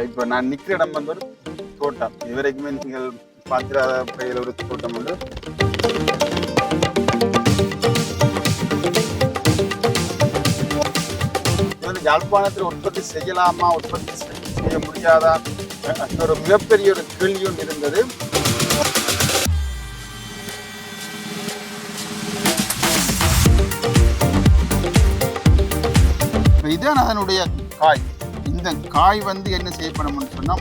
இப்போ நான் நிற்கிற இடம் வந்து ஒரு தோட்டம். இதுவரைக்குமே நீங்கள் பார்த்திராத வகையில் ஒரு தோட்டம் வந்து யாழ்ப்பாணத்தில் உற்பத்தி செய்யலாமா, உற்பத்தி செய்ய முடியாதா, ஒரு மிகப்பெரிய ஒரு கேள்வியும் இருந்தது. இதுதான் அதனுடைய காய். இந்த காய் வந்து என்ன செய்யப்படணும்னு சொன்னா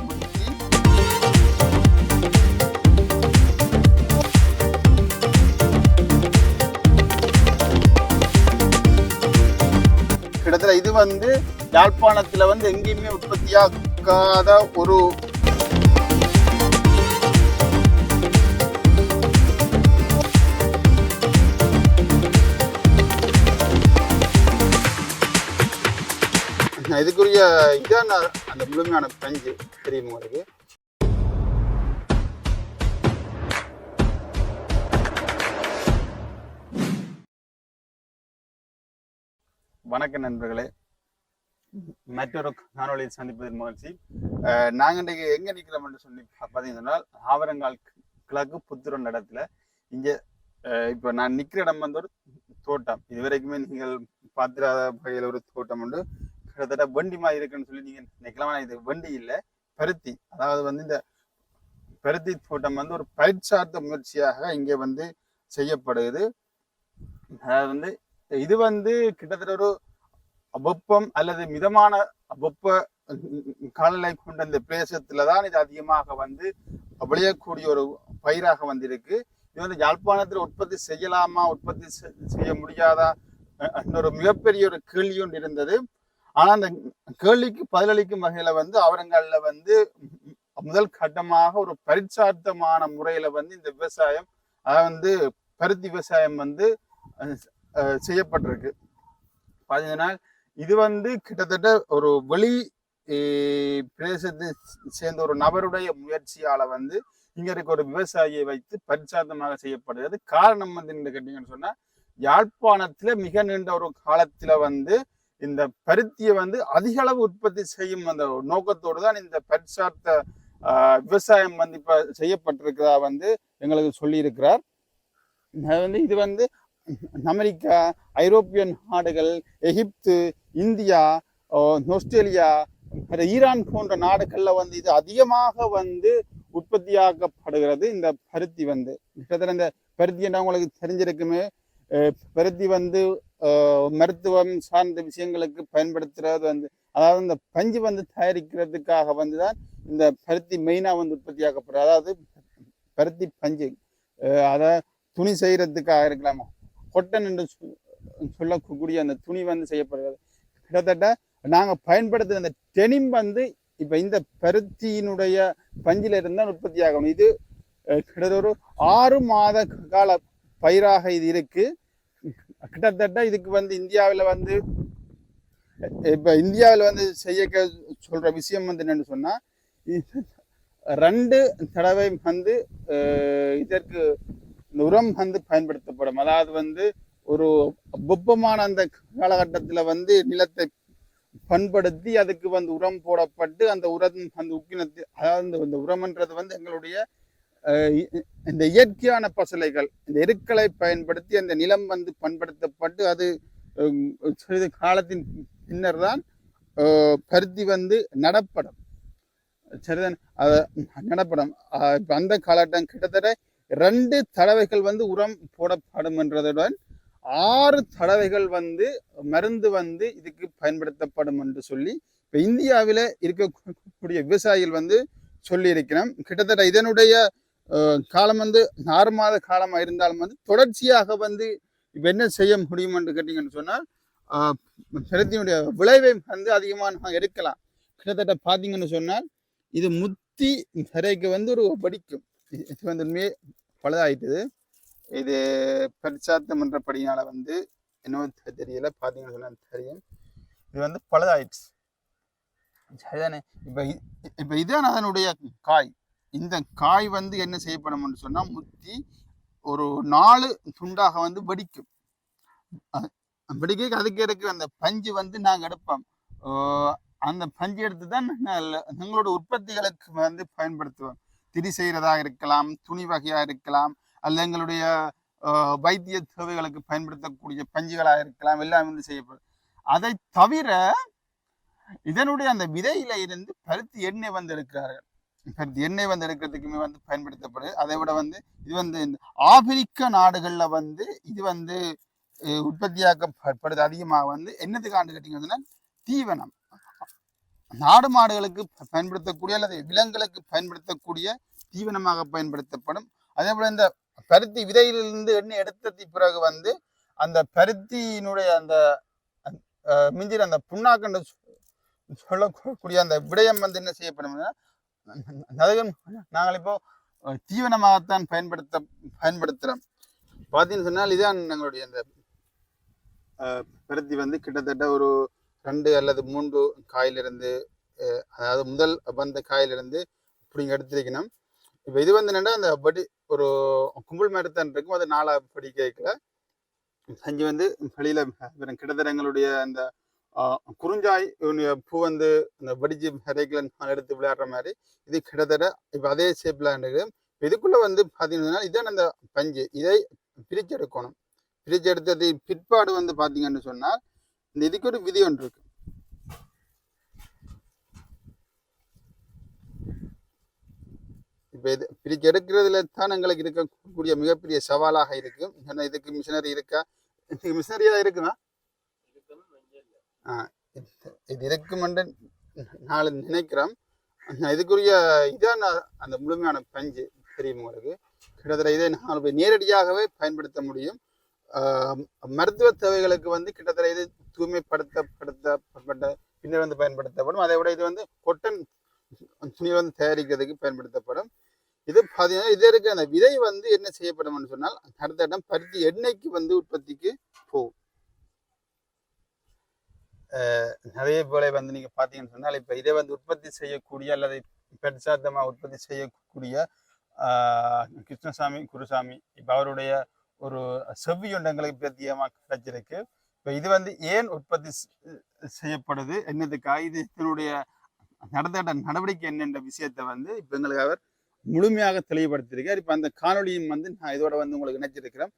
கிட்டத்தட்ட இது வந்து யாழ்ப்பாணத்துல வந்து எங்கேயுமே உற்பத்தியாகாத ஒரு இதுக்குரிய இதான் அந்த முழுமையான பஞ்சு தெரியும் உங்களுக்கு. வணக்கம் நண்பர்களே, மற்றொரு காணொலியில் சந்திப்பதில் மகிழ்ச்சி. நாங்கள் இன்றைக்கு எங்கே நிற்கிறோம்னு சொல்லி பார்த்தீங்கன்னா ஆவரங்கால் கிழக்கு புத்துரன் இடத்துல இங்கே இப்போ நான் நிற்கிற இடம் வந்து ஒரு தோட்டம். இதுவரைக்குமே நீங்கள் பார்த்திராத வகையில் ஒரு தோட்டம் உண்டு. கிட்டத்தட்ட வண்டி மாதிரி இருக்குன்னு சொல்லி நீங்கள் நினைக்கலாம். இது வண்டி இல்லை, பருத்தி. அதாவது வந்து இந்த பருத்தி தோட்டம் வந்து ஒரு பயிர்ச்சார்ந்த முயற்சியாக இங்கே வந்து செய்யப்படுது. அதாவது வந்து இது வந்து கிட்டத்தட்ட ஒரு வெப்பம் அல்லது மிதமான வெப்ப காலநிலை கொண்ட இந்த பிரதேசத்துலதான் இது அதிகமாக வந்து விளையக்கூடிய ஒரு பயிராக வந்திருக்கு. இது வந்து யாழ்ப்பாணத்தில் உற்பத்தி செய்யலாமா, உற்பத்தி செய்ய முடியாதா ஒரு மிகப்பெரிய ஒரு கேள்வி ஒன்று இருந்தது. ஆனா அந்த கேள்விக்கு பதிலளிக்கும் வகையில வந்து அவரங்கள்ல வந்து முதல் கட்டமாக ஒரு பரிச்சார்த்தமான முறையில வந்து இந்த விவசாயம், அதாவது வந்து பருத்தி விவசாயம் வந்து செய்யப்பட்டிருக்கு. பார்த்தீங்கன்னா இது வந்து கிட்டத்தட்ட ஒரு வெளி பிரதேசத்தை சேர்ந்த ஒரு நபருடைய முயற்சியால வந்து இங்க இருக்க ஒரு விவசாயியை வைத்து பரிச்சார்த்தமாக செய்யப்படுகிறது. காரணம் வந்து என்ன கேட்டீங்கன்னு சொன்னா, யாழ்ப்பாணத்துல மிக நீண்ட ஒரு காலத்துல வந்து இந்த பருத்தியை வந்து அதிக அளவு உற்பத்தி செய்யும் அந்த நோக்கத்தோடு தான் இந்த பரிச்சார்த்த விவசாயம் வந்து இப்ப செய்யப்பட்டிருக்கிறதா வந்து எங்களுக்கு சொல்லி இருக்கிறார். வந்து இது வந்து அமெரிக்கா, ஐரோப்பிய நாடுகள், எகிப்து, இந்தியா, ஆஸ்திரேலியா, ஈரான் போன்ற நாடுகள்ல வந்து இது அதிகமாக வந்து உற்பத்தியாக்கப்படுகிறது. இந்த பருத்தி வந்து கிட்டத்தட்ட இந்த பருத்தி என்ற உங்களுக்கு தெரிஞ்சிருக்குமே, பருத்தி வந்து மருத்துவம் சார்ந்த விஷயங்களுக்கு பயன்படுத்துறது வந்து, அதாவது இந்த பஞ்சு வந்து தயாரிக்கிறதுக்காக வந்துதான் இந்த பருத்தி மெயினா வந்து உற்பத்தியாக்கப்படுறது. அதாவது பருத்தி பஞ்சு, அதாவது துணி செய்யறதுக்காக இருக்கலாமா, கொட்டன் என்று சொல்லக்கூடிய அந்த துணி வந்து செய்யப்படுகிறது. கிட்டத்தட்ட நாங்க பயன்படுத்துகிற அந்த டெனிம் வந்து இப்ப இந்த பருத்தியினுடைய பஞ்சில இருந்தால் உற்பத்தி ஆகணும். இது கிட்டத்தட்ட ஒரு 6 மாத கால பயிராக இது இருக்கு. கிட்டத்தட்ட இதுக்கு வந்து இந்தியாவில் வந்து இப்ப இந்தியாவில் வந்து செய்ய சொல்ற விஷயம் வந்து என்னன்னு சொன்னா, 2 தடவை வந்து இதற்கு உரம் வந்து பயன்படுத்தப்படும். அதாவது வந்து ஒரு வெப்பமான அந்த காலகட்டத்துல வந்து நிலத்தை பண்படுத்தி அதுக்கு வந்து உரம் போடப்பட்டு அந்த உரம் அந்த உக்கினத்து, அதாவது இந்த உரம்ன்றது வந்து எங்களுடைய இந்த இயற்கையான பசலைகள், இந்த எருக்களை பயன்படுத்தி அந்த நிலம் வந்து பண்படுத்தப்பட்டு அது சிறிது காலத்தின் பின்னர் தான் பருத்தி வந்து நடப்படும். சரிதான், நடப்படும். இப்ப அந்த காலகட்டம் கிட்டத்தட்ட 2 தடவைகள் வந்து உரம் போடப்படும் என்றதுடன் 6 தடவைகள் வந்து மருந்து வந்து இதுக்கு பயன்படுத்தப்படும் என்று சொல்லி இப்ப இந்தியாவில இருக்கக்கூடிய விவசாயிகள் வந்து சொல்லி இருக்கிறோம். கிட்டத்தட்ட இதனுடைய காலம் வந்து 6 மாத காலமா இருந்தாலும் வந்து தொடர்ச்சியாக வந்து இப்ப என்ன செய்ய முடியும் என்று கேட்டீங்கன்னு சொன்னால், பருத்தியினுடைய விளைவை வந்து அதிகமாக எடுக்கலாம். கிட்டத்தட்ட பாத்தீங்கன்னு சொன்னால் இது முத்தி வரைக்கு வந்து ஒரு படிக்கும். இது வந்து உண்மையே பழுதாயிட்டுது. இது பரிச்சார்த்தம் என்றபடியால வந்து என்ன தெரியல, பாத்தீங்கன்னு சொன்னா தெரியும், இது வந்து பழுதாயிடுச்சு. சரிதானே. இப்ப இதான் அதனுடைய காய். இந்த காய் வந்து என்ன செய்யப்படும்னு சொன்னா முத்தி ஒரு 4 துண்டாக வந்து வெடிக்கும். வெடிக்க அதுக்கு எடுக்கிற அந்த பஞ்சு வந்து நாங்கள் எடுப்போம். அந்த பஞ்சு எடுத்து தான் எங்களோட உற்பத்திகளுக்கு வந்து பயன்படுத்துவோம். திரி செய்கிறதாக இருக்கலாம், துணி வகையாக இருக்கலாம், அல்ல எங்களுடைய வைத்திய தேவைகளுக்கு பயன்படுத்தக்கூடிய பஞ்சுகளாக இருக்கலாம், எல்லாம் வந்து செய்யப்படும். அதை தவிர இதனுடைய அந்த விதையில இருந்து பருத்தி எண்ணெய் வந்து எடுக்கிறார்கள். பருத்தி எண்ணெய் வந்து எடுக்கிறதுக்குமே வந்து பயன்படுத்தப்படுது. அதை விட வந்து இது வந்து ஆப்பிரிக்க நாடுகள்ல வந்து இது வந்து உற்பத்தியாக்கப்படுது அதிகமாக வந்து என்னதுக்கு ஆண்டு கேட்டீங்கன்னா தீவனம், நாடு மாடுகளுக்கு பயன்படுத்தக்கூடிய அல்லது விலங்குகளுக்கு பயன்படுத்தக்கூடிய தீவனமாக பயன்படுத்தப்படும். அதே போல இந்த பருத்தி விதையிலிருந்து எண்ணெய் எடுத்ததுக்கு பிறகு வந்து அந்த பருத்தியினுடைய அந்த மிஞ்சிற அந்த புண்ணாக்கண்டு சொல்லக்கூடிய அந்த விடயம் வந்து என்ன செய்யப்படும்னா நாங்கள் இப்போ தீவனமாகத்தான் பயன்படுத்துறோம். பார்த்தீங்கன்னு சொன்னால் இதான் எங்களுடைய அந்த பருத்தி வந்து கிட்டத்தட்ட ஒரு 2 அல்லது 3 காயிலிருந்து, அதாவது முதல் வந்த காயிலிருந்து இப்படி எடுத்திருக்கணும். இப்போ இது வந்து என்னென்னா அந்த படி ஒரு கும்பல் மரத்தான் இருக்கும், அது 4 படி கேட்கல செஞ்சு வந்து வெளியில கிட்டத்தட்ட எங்களுடைய அந்த குறிஞ்சாய் பூ வந்து இந்த வடிச்சு ஹரைக்கில் எடுத்து விளையாடுற மாதிரி இது கிட்டத்தட்ட இப்போ அதே ஷேப்ல இருக்குது. இதுக்குள்ள வந்து பார்த்தீங்கன்னா இதான் அந்த பஞ்சு, இதை பிரிச்சு எடுக்கணும். பிரிச்சு எடுத்தது பிற்பாடு வந்து பார்த்தீங்கன்னு சொன்னால் இந்த இதுக்கு ஒரு விதி ஒன்று இருக்கு. இப்போ இது பிரிச்சு எடுக்கிறதுல தான் எங்களுக்கு இருக்கக்கூடிய மிகப்பெரிய சவாலாக இருக்கு. ஏன்னா இதுக்கு மிஷினரி இருக்கா, இதுக்கு மிஷினரி தான் இருக்குமா, இது இருக்கும் என்று நாலு நினைக்கிறோம். இதுக்குரிய இதான் அந்த முழுமையான பஞ்சு தெரியும் உங்களுக்கு. கிட்டத்தட்ட இதை 4 பேர் நேரடியாகவே பயன்படுத்த முடியும். மருத்துவ தேவைகளுக்கு வந்து கிட்டத்தட்ட இது தூய்மைப்படுத்தப்பட்ட பின்னர் வந்து பயன்படுத்தப்படும். அதை விட இது வந்து கொட்டன் துணி வந்து தயாரிக்கிறதுக்கு பயன்படுத்தப்படும். இது பார்த்தீங்கன்னா இது இருக்க அந்த விதை வந்து என்ன செய்யப்படும் சொன்னால் அடுத்த இடம் பருத்தி எண்ணெய்க்கு வந்து உற்பத்திக்கு போகும். நிறைய போல வந்து நீங்க பாத்தீங்கன்னு சொன்னால் இப்ப இதை வந்து உற்பத்தி செய்யக்கூடிய அல்லது பெருசாத்தமா உற்பத்தி செய்யக்கூடிய கிருஷ்ணசாமி குருசாமி இப்ப அவருடைய ஒரு செவ்வி ஒன்றங்களுக்கு பிரத்தியமா கிடைச்சிருக்கு. இப்ப இது வந்து ஏன் உற்பத்தி செய்யப்படுது, என்னதுக்காக, இது இதனுடைய நடந்த நடவடிக்கை என்னென்ற விஷயத்த வந்து இப்ப எங்களுக்கு அவர் முழுமையாக தெளிவுபடுத்தியிருக்கார். இப்ப அந்த காணொலியும் வந்து நான் இதோட வந்து உங்களுக்கு நினைச்சிருக்கிறேன்.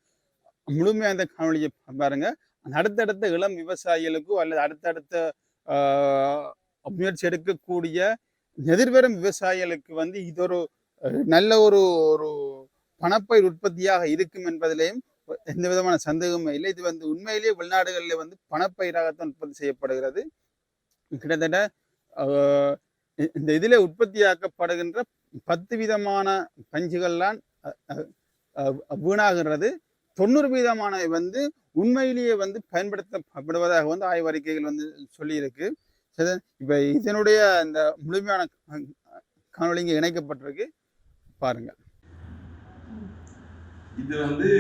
முழுமையாக அந்த காணொலியை பாருங்க. அடுத்தடுத்த இளம் விவசாயிகளுக்கோ அல்லது அடுத்தடுத்த முயற்சி எடுக்கக்கூடிய எதிர்வரும் விவசாயிகளுக்கு வந்து இது ஒரு நல்ல ஒரு பணப்பயிர் உற்பத்தியாக இருக்கும் என்பதிலேயும் எந்த விதமான சந்தேகமும் இல்லை. இது வந்து உண்மையிலேயே வெளிநாடுகளில் வந்து பணப்பயிராகத்தான் உற்பத்தி செய்யப்படுகிறது. கிட்டத்தட்ட இந்த இதில் உற்பத்தியாக்கப்படுகின்ற 10 விதமான பஞ்சுகள்லாம் வீணாகிறது. 90% வந்து உண்மையிலேயே வந்து பயன்படுத்தப்படுவதாக வந்து ஆய்வறிக்கைகள் வந்து சொல்லியிருக்கு. இப்ப இதனுடைய இந்த முழுமையான காணொலி இங்கே இணைக்கப்பட்டிருக்கு, பாருங்க. இது வந்து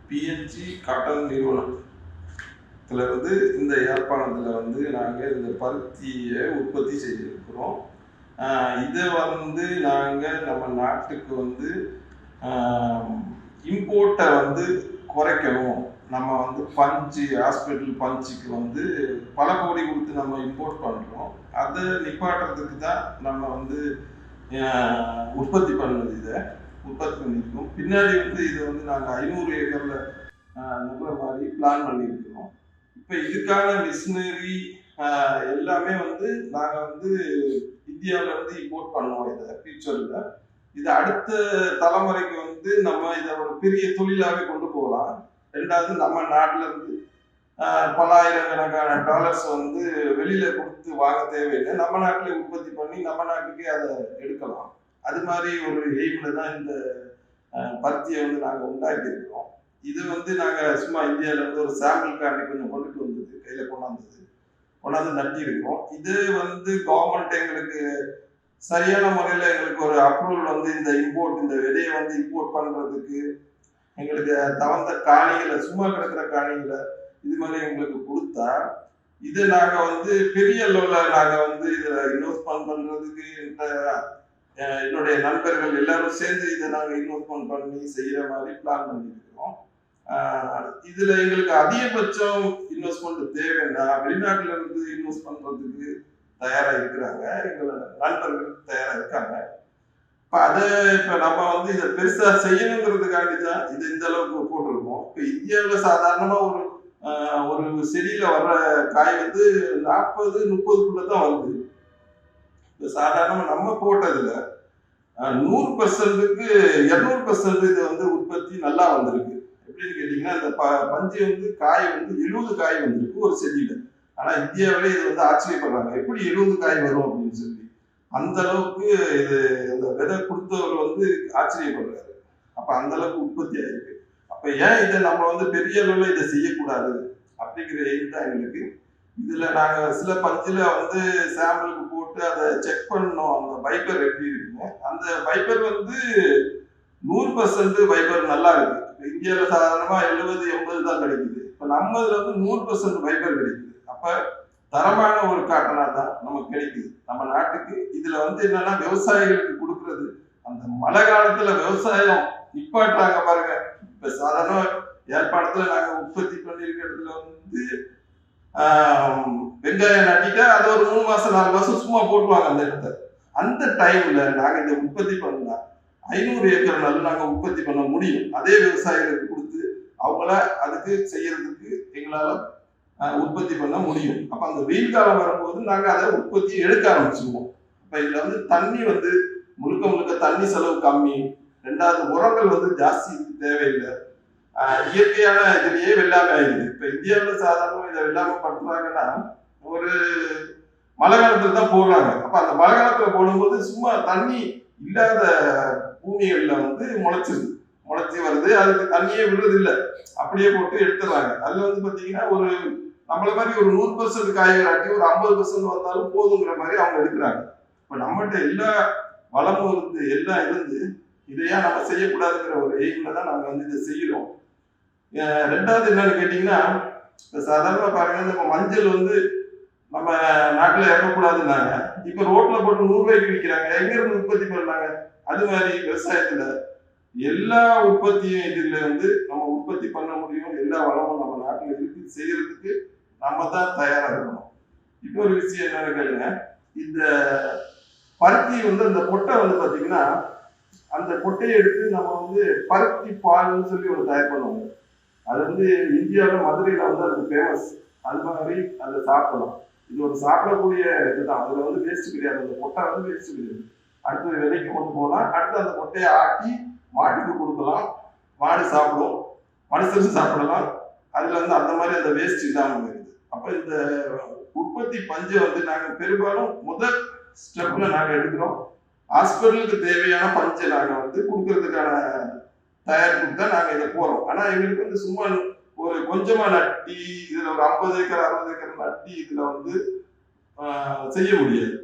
பிஎன்ஜி காட்டன் நிறுவனத்துல இருந்து இந்த யாழ்ப்பாணத்துல வந்து நாங்கள் இந்த பருத்தியை உற்பத்தி செய்திருக்கிறோம். இதை வந்து நாங்கள் நம்ம நாட்டுக்கு வந்து இம்போர்ட்டை வந்து குறைக்கணும். நம்ம வந்து பஞ்சு ஹாஸ்பிட்டல் பஞ்சுக்கு வந்து பல கோடி கொடுத்து நம்ம இம்போர்ட் பண்ணுறோம். அதை நிப்பாட்டுறதுக்கு தான் நம்ம வந்து உற்பத்தி பண்ணது. இதை உற்பத்தி பண்ணியிருக்கோம். பின்னாடி வந்து இதை வந்து நாங்கள் 500 ஏக்கரில் நம்புற மாதிரி பிளான் பண்ணியிருக்கிறோம். இப்போ இதுக்கான மிஷினரி எல்லாமே வந்து நாங்கள் வந்து இந்தியாவில் வந்து இம்போர்ட் பண்ணுவோம். இதை ஃபியூச்சரில் இது அடுத்த தலைமுறைக்கு வந்து நம்ம இதை ஒரு பெரிய தொழிலாகவே கொண்டு போகலாம். 2வது நம்ம நாட்டில் இருந்து பல ஆயிரக்கணக்கான டாலர்ஸ் வந்து வெளியில கொடுத்து வாங்க தேவையில்லை. நம்ம நாட்டிலே உற்பத்தி பண்ணி நம்ம நாட்டுக்கே அதை எடுக்கலாம். அது மாதிரி ஒரு எய்ம்ல தான் இந்த பருத்தியை வந்து நாங்கள் உண்டாக்கி இருக்கிறோம். இது வந்து நாங்கள் சும்மா இந்தியாவில இருந்து ஒரு சாம்பிள் காண்டி கொஞ்சம் கொண்டுட்டு வந்தது, கையில கொண்டாந்து நட்டி இருக்கோம். இது வந்து கவர்மெண்ட் எங்களுக்கு சரியான முறையில் எங்களுக்கு ஒரு அப்ரூவல் வந்து இந்த விதையை வந்து இம்போர்ட் பண்றதுக்கு எங்களுக்கு தகுந்த காணிகளை, சும்மா கிடக்கிற காணிகளை இது மாதிரி எங்களுக்கு கொடுத்தா இதை நாங்கள் வந்து பெரிய அளவில் நாங்கள் வந்து இதில் இன்வெஸ்ட்மெண்ட் பண்றதுக்கு என்னுடைய நண்பர்கள் எல்லாரும் சேர்ந்து இதை நாங்கள் இன்வெஸ்ட்மெண்ட் பண்ணி செய்யற மாதிரி பிளான் பண்ணியிருக்கிறோம். இதுல எங்களுக்கு அதிகபட்சம் இன்வெஸ்ட்மெண்ட் தேவைன்னா வெளிநாட்டுல இருந்து இன்வெஸ்ட் பண்றதுக்கு தயாரா இருக்கிறாங்க, எங்களோட நண்பர்கள் தயாரா இருக்காங்க. இப்ப நம்ம வந்து இதை பெருசா செய்யணுங்கிறதுக்காண்டி தான் இது இந்த அளவுக்கு போட்டிருக்கோம். இப்ப இந்தியாவில் சாதாரணமா ஒரு செடியில வர்ற காய் வந்து 40-30 தான் வருது. இப்ப சாதாரணமா நம்ம போட்டதுல 100%க்கு 200% இது வந்து உற்பத்தி நல்லா வந்திருக்கு. எப்படின்னு கேட்டீங்கன்னா இந்த பஞ்சு வந்து காய் வந்து 70 காய் வந்திருக்கு ஒரு செடியில. ஆனா இந்தியாவிலே இது வந்து ஆச்சரியப்படுறாங்க, எப்படி 70 காய் வரும் அப்படின்னு சொல்லி. அந்த அளவுக்கு இது அந்த விதை கொடுத்தவர் வந்து ஆச்சரியப்படுறாரு. அப்ப அந்த அளவுக்கு உற்பத்தி ஆயிருக்கு. அப்ப ஏன் இதை நம்ம வந்து பெரிய அளவுல இதை செய்யக்கூடாது அப்படிங்கிற எய்ம் தான் எங்களுக்கு. இதுல நாங்க சில பஞ்சுல வந்து சாம்பிளுக்கு போட்டு அதை செக் பண்ணோம், அந்த வைப்பர் எப்படி இருக்குன்னு. அந்த வைப்பர் வந்து 100% வைப்பர் நல்லா இருக்கு. இந்தியாவில சாதாரணமா 70-80 தான் கிடைக்குது. இப்ப நம்ம இதுல வந்து 100% வைப்பர் கிடைக்குது. அப்ப தரமான ஒரு காட்டனா தான் நமக்கு கிடைக்குது நம்ம நாட்டுக்கு. இதுல வந்து என்னன்னா விவசாயிகளுக்கு கொடுக்கறது, அந்த மழை காலத்துல விவசாயம் நிப்பாட்டுறாங்க பாருங்க. இப்ப சாதாரண ஏற்பாடத்துல நாங்க உற்பத்தி பண்ணிருக்க இடத்துல வந்து வெங்காயம் நட்டிட்டா அது ஒரு 3 மாசம் 4 மாசம் சும்மா போட்டுருவாங்க அந்த இடத்த. அந்த டைம்ல நாங்க இதை உற்பத்தி பண்ணா 500 ஏக்கர் நல்ல நாங்க உற்பத்தி பண்ண முடியும். அதே விவசாயிகளுக்கு கொடுத்து அவங்கள அதுக்கு செய்யறதுக்கு எங்களால உற்பத்தி பண்ண முடியும். அப்ப அந்த வெயில் காலம் வரும்போது நாங்க அதை உற்பத்தி எடுக்க ஆரம்பிச்சிருவோம். அப்ப இதுல வந்து தண்ணி வந்து முழுக்க தண்ணி செலவு கம்மி. 2வது உரங்கள் வந்து ஜாஸ்தி தேவையில்லை. இயற்கையான இதுலயே வெள்ளாமை ஆயிடுது. இப்ப இந்தியாவில் சாதாரண இதை வெள்ளாமை பண்றாங்கன்னா ஒரு மழை காலத்துல தான் போடுறாங்க. அப்ப அந்த மழை காலத்துல போடும்போது சும்மா தண்ணி இல்லாத பூமிகள்ல வந்து முளைச்சி வருது, அதுக்கு தண்ணியே விடுறது இல்லை, அப்படியே போட்டு எடுத்துடுறாங்க. அதுல வந்து பாத்தீங்கன்னா ஒரு நம்மள மாதிரி ஒரு 100% காய் வராட்டி ஒரு 50% வந்தாலும் போதுங்கிற மாதிரி அவங்க எடுக்கிறாங்க. இப்ப நம்மகிட்ட எல்லா வளமும் இருந்து எல்லாம் இருந்து இதையா நம்ம செய்யக்கூடாதுங்கிற ஒரு எய்ம்ல தான் நாங்க வந்து இதை செய்யறோம். 2வது என்னன்னு கேட்டீங்கன்னா, இப்ப சாதாரணமா பாருங்க, நம்ம மஞ்சள் வந்து நம்ம நாட்டுல இறக்கக்கூடாதுன்னாங்க. இப்ப ரோட்ல போட்டு 100 ரூபாய்க்கு விற்கிறாங்க. எங்க இருந்து உற்பத்தி பண்ணாங்க? அது மாதிரி விவசாயத்துல எல்லா உற்பத்தியும் இதுல வந்து நம்ம உற்பத்தி பண்ண முடியும். எல்லா வளமும் நம்ம நாட்டுல இருக்கு, செய்யறதுக்கு நம்ம தான் தயாரா இருக்கணும். இன்னொரு விஷயம் என்னன்னு கேளுங்க, இந்த பருத்தி வந்து அந்த கொட்டை வந்து பாத்தீங்கன்னா, அந்த கொட்டையை எடுத்து நம்ம வந்து பருத்தி பால்னு சொல்லி ஒரு தயார் பண்ணுவோம். அது வந்து இந்தியாவில் மதுரையில வந்து அது ஃபேமஸ். அது மாதிரி அதை சாப்பிடலாம். இது ஒரு சாப்பிடக்கூடிய இதுதான். அதுல வந்து வேஸ்ட் கிடையாது. அந்த கொட்டை வந்து வேஸ்ட் கிடையாது. அடுத்து விலைக்கு கொண்டு போகலாம். அடுத்து அந்த கொட்டையை ஆட்டி மாட்டுக்கு கொடுக்கலாம், மாடு சாப்பிடும், மனுஷனுக்கு சாப்பிடலாம். அதுல வந்து அந்த மாதிரி அந்த வேஸ்ட் இல்லாம இருக்குது. அப்ப இந்த உற்பத்தி பஞ்சை வந்து நாங்க பெரும்பாலும் முதல் ஸ்டெப்ல நாங்க எடுக்கிறோம். ஹாஸ்பிட்டலுக்கு தேவையான பஞ்சை நாங்க வந்து கொடுக்கறதுக்கான தயாரிப்புக்கு தான் நாங்க இதை போறோம். ஆனா எங்களுக்கு வந்து சும்மா ஒரு கொஞ்சமா நட்டி இதுல ஒரு 50 ஏக்கர் 60 ஏக்கர் நட்டி இதுல வந்து செய்ய முடியாது.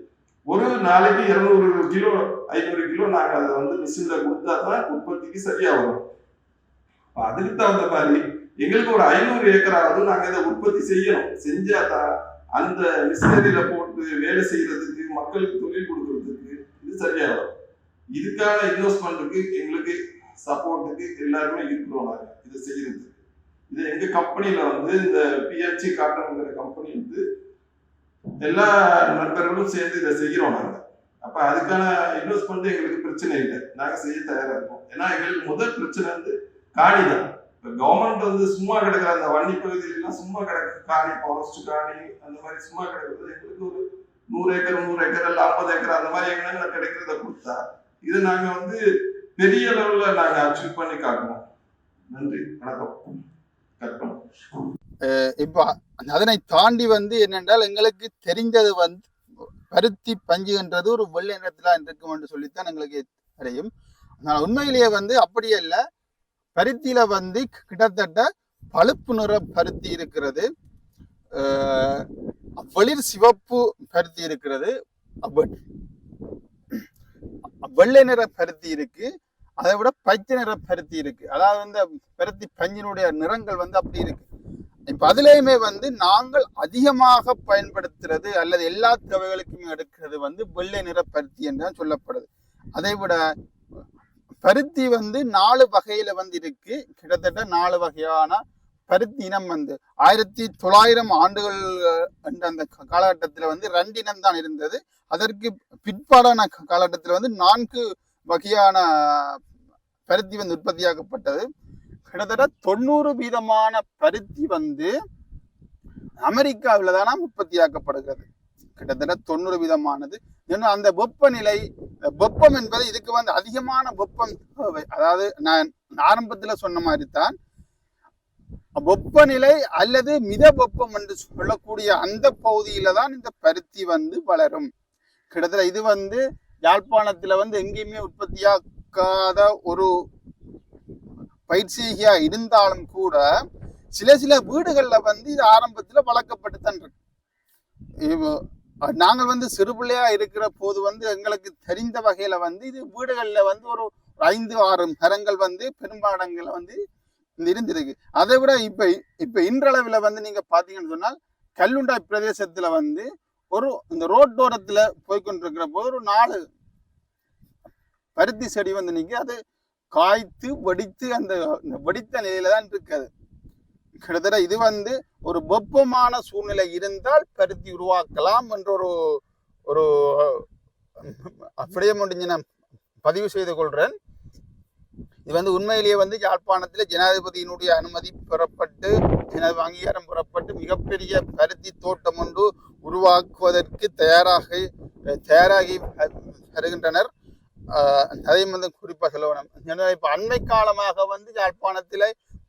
ஒரு நாளைக்கு 200 கிலோ 500 கிலோ நாங்க அதை வந்து மிஷின்ல கொடுத்தா தான் உற்பத்திக்கு சரியா வரும். அதுக்கு தகுந்த மாதிரி எங்களுக்கு ஒரு 500 ஏக்கராவது நாங்க இதை உற்பத்தி செய்யணும். செஞ்சா தான் அந்த மிஷினரியில போட்டு வேலை செய்யறதுக்கு, மக்களுக்கு தொழில் கொடுக்கறதுக்கு இது சரியா வரும். இதுக்கான இன்வெஸ்ட்மெண்ட்டுக்கு எங்களுக்கு சப்போர்ட்டுக்கு எல்லாருமே இருக்கிறோம் நாங்க இதை செய்யறதுக்கு. இது எங்க கம்பெனியில வந்து இந்த பிஎம்சி காட்டன்ங்கிற கம்பெனி வந்து எல்லா நண்பர்களும் சேர்ந்து இதை செய்கிறோம் நாங்க. அப்ப அதுக்கான இன்வெஸ்ட்மெண்ட் எங்களுக்கு பிரச்சனை இல்லை, நாங்க செய்ய தயாரா இருக்கோம். ஏன்னா எங்களுக்கு முதல் பிரச்சனை வந்து காணி தான். இப்ப கவர்மெண்ட் வந்து சும்மா கிடக்குற அந்த வன்னி பகுதியிலாம் சும்மா கிடக்கு காணி, ஃபாரஸ்ட் காணி அந்த மாதிரி சும்மா கிடக்குறது. எங்களுக்கு ஒரு 100 ஏக்கர் 100 ஏக்கர் இல்ல 50 ஏக்கர் அந்த மாதிரி எங்கன்னா கிடைக்கிறத கொடுத்தா இதை நாங்க வந்து பெரிய லெவல்ல நாங்க அச்சீவ் பண்ணி காட்டுவோம். நன்றி, வணக்கம். இப்ப அதனை தாண்டி வந்து என்னென்றால் எங்களுக்கு தெரிஞ்சது வந்து பருத்தி பஞ்சுன்றது ஒரு வெள்ளை நிறத்துல இருக்கும் என்று சொல்லித்தான் எங்களுக்கு தெரியும். ஆனால் உண்மையிலேயே வந்து அப்படியே இல்லை. பருத்தியில வந்து கிட்டத்தட்ட பழுப்பு நிற பருத்தி இருக்கிறது, வெளிர் சிவப்பு பருத்தி இருக்கிறது, வெள்ளை நிற பருத்தி இருக்கு, அதை விட பச்சை நிற பருத்தி இருக்கு. அதாவது இந்த பருத்தி பஞ்சினுடைய நிறங்கள் வந்து அப்படி இருக்கு. இப்ப அதுலயுமே வந்து நாங்கள் அதிகமாக பயன்படுத்துறது அல்லது எல்லா தேவைகளுக்குமே எடுக்கிறது வந்து வெள்ளை நிற பருத்தி என்றுதான் சொல்லப்படுது. அதை விட பருத்தி வந்து 4 வகையில வந்து இருக்கு. கிட்டத்தட்ட 4 வகையான பருத்தி இனம் வந்து 1900 ஆண்டுகள் என்ற அந்த காலகட்டத்தில் வந்து 2 இனம் தான் இருந்தது. அதற்கு பிற்பாடான காலகட்டத்தில் வந்து 4 வகையான பருத்தி வந்து உற்பத்தியாக்கப்பட்டது. கிட்டத்தட்ட 90% பருத்தி வந்து அமெரிக்காவில் தானே உற்பத்தியாக்கப்படுகிறது. கிட்டத்தட்ட 90%. அந்த வெப்பநிலை, வெப்பம் என்பது இதுக்கு வந்து அதிகமான வெப்பம் தேவை. அதாவது நான் ஆரம்பத்துல சொன்ன மாதிரி தான் வெப்பநிலை அல்லது மித வெப்பம் என்று சொல்லக்கூடிய அந்த பகுதியில தான் இந்த பருத்தி வந்து வளரும். கிட்டத்தட்ட இது வந்து யாழ்ப்பாணத்துல வந்து எங்கேயுமே உற்பத்தியாக்காத ஒரு பயிற்சியா இருந்தாலும் கூட சில வீடுகள்ல வந்து இது ஆரம்பத்துல வளர்க்கப்பட்டு தான் இருக்கு. நாங்கள் வந்து சிறு பிள்ளையா இருக்கிற போது வந்து எங்களுக்கு தெரிந்த வகையில வந்து இது வீடுகள்ல வந்து ஒரு 5-6 மரங்கள் வந்து பெரும்பாடங்களை வந்து இருந்திருக்கு. அதை விட இப்ப இன்றளவுல வந்து நீங்க பாத்தீங்கன்னு சொன்னால் கல்லுண்டாய் பிரதேசத்துல வந்து இந்த ரோட்டோரத்துல போய்கொண்டிருக்கிற போது ஒரு 4 பருத்தி செடி வந்து நீங்க அது காய்த்து வெடித்து அந்த வெடித்த நிலையில தான் இருக்காது. கிட்டத்தட்ட இது வந்து ஒரு வெப்பமான சூழ்நிலை இருந்தால் பருத்தி உருவாக்கலாம் என்ற ஒரு அப்படியே முடிஞ்சு நான் பதிவு செய்து கொள்றேன். இது வந்து உண்மையிலேயே வந்து யாழ்ப்பாணத்தில் ஜனாதிபதியினுடைய அனுமதி பெறப்பட்டு அங்கீகாரம் பெறப்பட்டு மிகப்பெரிய பருத்தி தோட்டம் ஒன்று உருவாக்குவதற்கு தயாராகி வருகின்றனர். அதையும் வந்து குறிப்பாக சொல்லணும். இப்ப அண்மை காலமாக வந்து யாழ்ப்பாணத்தில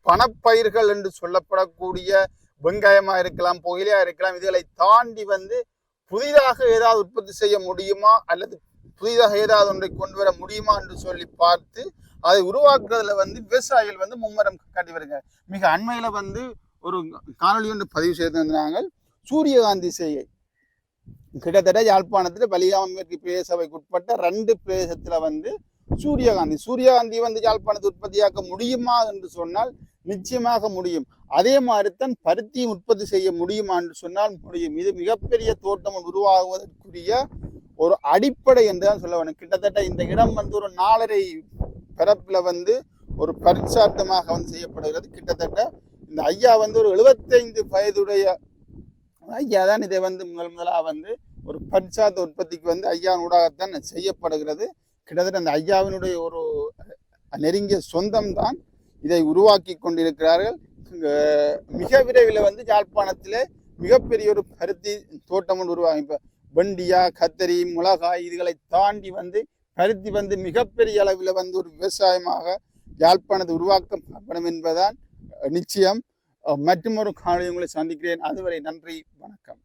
பணப்பயிர்கள் என்று சொல்லப்படக்கூடிய வெங்காயமா இருக்கலாம், புகையிலையா இருக்கலாம், இதுகளை தாண்டி வந்து புதிதாக ஏதாவது உற்பத்தி செய்ய முடியுமா அல்லது புதிதாக ஏதாவது ஒன்றை கொண்டு வர முடியுமா என்று சொல்லி பார்த்து அதை உருவாக்குறதுல வந்து விவசாயிகள் வந்து மும்முரம் காட்டி வருகிறார். மிக அண்மையில வந்து ஒரு காணொலி ஒன்று பதிவு செய்திருந்தாங்க. சூரியகாந்தி செய்கை கிட்டத்தட்ட யாழ்ப்பாணத்துல பலிகாமம் மேற்கு பிரதேச சபைக்கு உட்பட்ட 2 பிரதேசத்துல வந்து சூரியகாந்தி வந்து யாழ்ப்பாணத்தை உற்பத்தியாக்க முடியுமா என்று சொன்னால் நிச்சயமாக முடியும். அதே மாதிரித்தான் பருத்தியும் உற்பத்தி செய்ய முடியுமா என்று சொன்னால் முடியும். இது மிகப்பெரிய தோட்டம் உருவாகுவதற்குரிய ஒரு அடிப்படை என்றுதான் சொல்ல வேண்டும். கிட்டத்தட்ட இந்த இடம் வந்து ஒரு 4.5 பரப்புல வந்து ஒரு பரிச்சார்த்தமாக வந்து செய்யப்படுகிறது. கிட்டத்தட்ட இந்த ஐயா வந்து ஒரு 75 வயதுடைய ஐயா தான் இதை வந்து முதலாக வந்து ஒரு பரிச்சார்த்த உற்பத்திக்கு வந்து ஐயாவினூடாகத்தான் செய்யப்படுகிறது. கிட்டத்தட்ட அந்த ஐயாவினுடைய ஒரு நெருங்கிய சொந்தம் தான் இதை உருவாக்கி கொண்டிருக்கிறார்கள். மிக விரைவில் வந்து யாழ்ப்பாணத்திலே மிகப்பெரிய ஒரு பருத்தி தோட்டம் ஒன்று உருவாகும். இப்ப வெண்டியா, கத்தரி, மிளகாய் இதுகளை தாண்டி வந்து பருத்தி வந்து மிகப்பெரிய அளவில் வந்து ஒரு விவசாயமாக யாழ்ப்பாணத்தை உருவாக்கப்படும் என்பதுதான் நிச்சயம். மற்றும் ஒரு காணொளி உங்களை சந்திக்கிறேன். அதுவரை நன்றி, வணக்கம்.